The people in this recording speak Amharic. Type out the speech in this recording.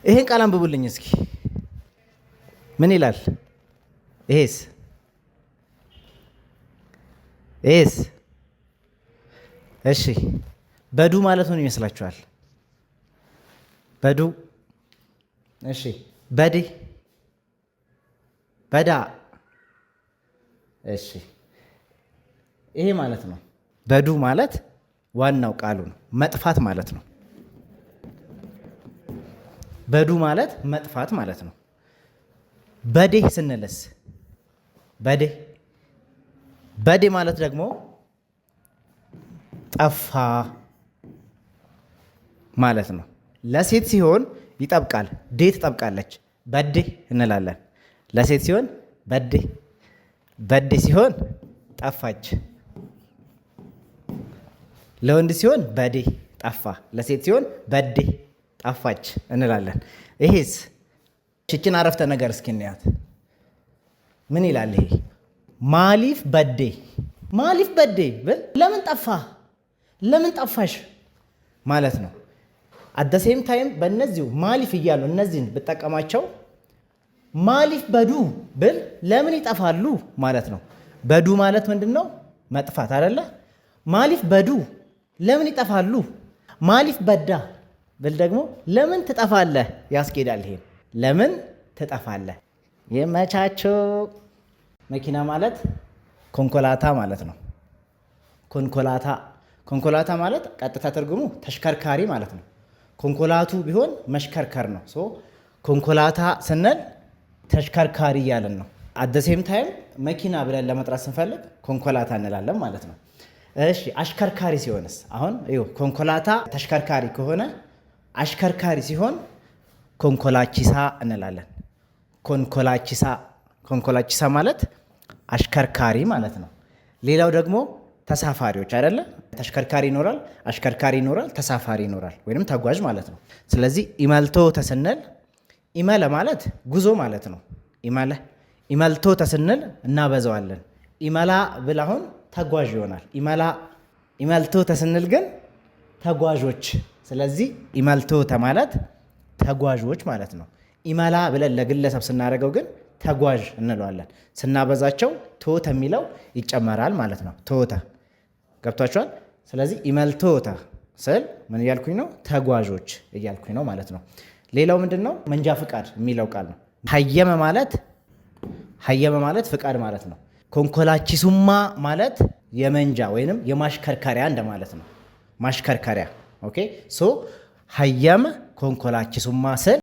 ይሄን ቃል አንብቡልኝ እስኪ ምን ይላል? ይሄስ እሺ በዱ ማለት ምን ይመስላችኋል? በዱ እሺ በዲ በዳ እሺ ይሄ ማለት ነው። በዱ ማለት ዋናው ቃሉ ነው፣ መጥፋት ማለት ነው። በዱ ማለት መጥፋት ማለት ነው። በዴ ስንልስ በዴ ማለት ደግሞ ጠፋ ማለት ነው። ለሴት ሲሆን ይጠብቃል፣ ዴ ትጠብቃለች፣ በዴ እንላለን። ለሴት ሲሆን በዴ ሲሆን ጠፋች። ለወንድ ሲሆን በዴ ጠፋ፣ ለሴት ሲሆን በዴ ጠፋች እንላለን። ይሄስ ሽችን አረፍተ ነገር እስኪ እንያት። ምን ይላል ይሄ? ማሊፍ በዴ ብል ለምን ጠፋ፣ ለምን ጠፋሽ ማለት ነው። አደሴም ታይም በእነዚሁ ማሊፍ እያሉ እነዚህን ብጠቀማቸው ማሊፍ በዱ ብል ለምን ይጠፋሉ ማለት ነው። በዱ ማለት ምንድን ነው? መጥፋት አይደለ? ማሊፍ በዱ ለምን ይጠፋሉ። ማሊፍ በዳ ብል ደግሞ ለምን ትጠፋለህ ያስኬዳል። ይሄም ለምን ትጠፋለህ። የመቻቸው መኪና ማለት ኮንኮላታ ማለት ነው። ኮንኮላታ ማለት ቀጥታ ትርጉሙ ተሽከርካሪ ማለት ነው። ኮንኮላቱ ቢሆን መሽከርከር ነው። ኮንኮላታ ስንል ተሽከርካሪ እያለን ነው። አደሴም ታይም መኪና ብለን ለመጥራት ስንፈልግ ኮንኮላታ እንላለን ማለት ነው። እሺ አሽከርካሪ ሲሆንስ? አሁን ኮንኮላታ ተሽከርካሪ ከሆነ አሽከርካሪ ሲሆን ኮንኮላቺሳ እንላለን። ኮንኮላቺሳ ማለት አሽከርካሪ ማለት ነው። ሌላው ደግሞ ተሳፋሪዎች አይደለ? ተሽከርካሪ ይኖራል፣ አሽከርካሪ ይኖራል፣ ተሳፋሪ ይኖራል፣ ወይም ተጓዥ ማለት ነው። ስለዚህ ኢመልቶ ተስንል ኢመለ ማለት ጉዞ ማለት ነው። ኢመልቶ ተስንል እናበዛዋለን። ኢመላ ብል አሁን ተጓዥ ይሆናል። ኢመልቶ ተስንል ግን ተጓዦች። ስለዚህ ኢመልቶ ማለት ተጓዦች ማለት ነው። ኢመላ ብለን ለግለሰብ ስናደርገው ግን ተጓዥ እንለዋለን። ስናበዛቸው ቶተ የሚለው ይጨመራል ማለት ነው። ቶተ ገብቷቸዋል። ስለዚህ ኢመልቶተ ስል ምን እያልኩኝ ነው? ተጓዦች እያልኩኝ ነው ማለት ነው። ሌላው ምንድን ነው? መንጃ ፍቃድ የሚለው ቃል ነው። ሀየመ ማለት ፍቃድ ማለት ነው። ኮንኮላቺሱማ ማለት የመንጃ ወይንም የማሽከርከሪያ እንደማለት ነው። ማሽከርከሪያ ኦኬ። ሶ ሀየመ ኮንኮላቺሱማ ስል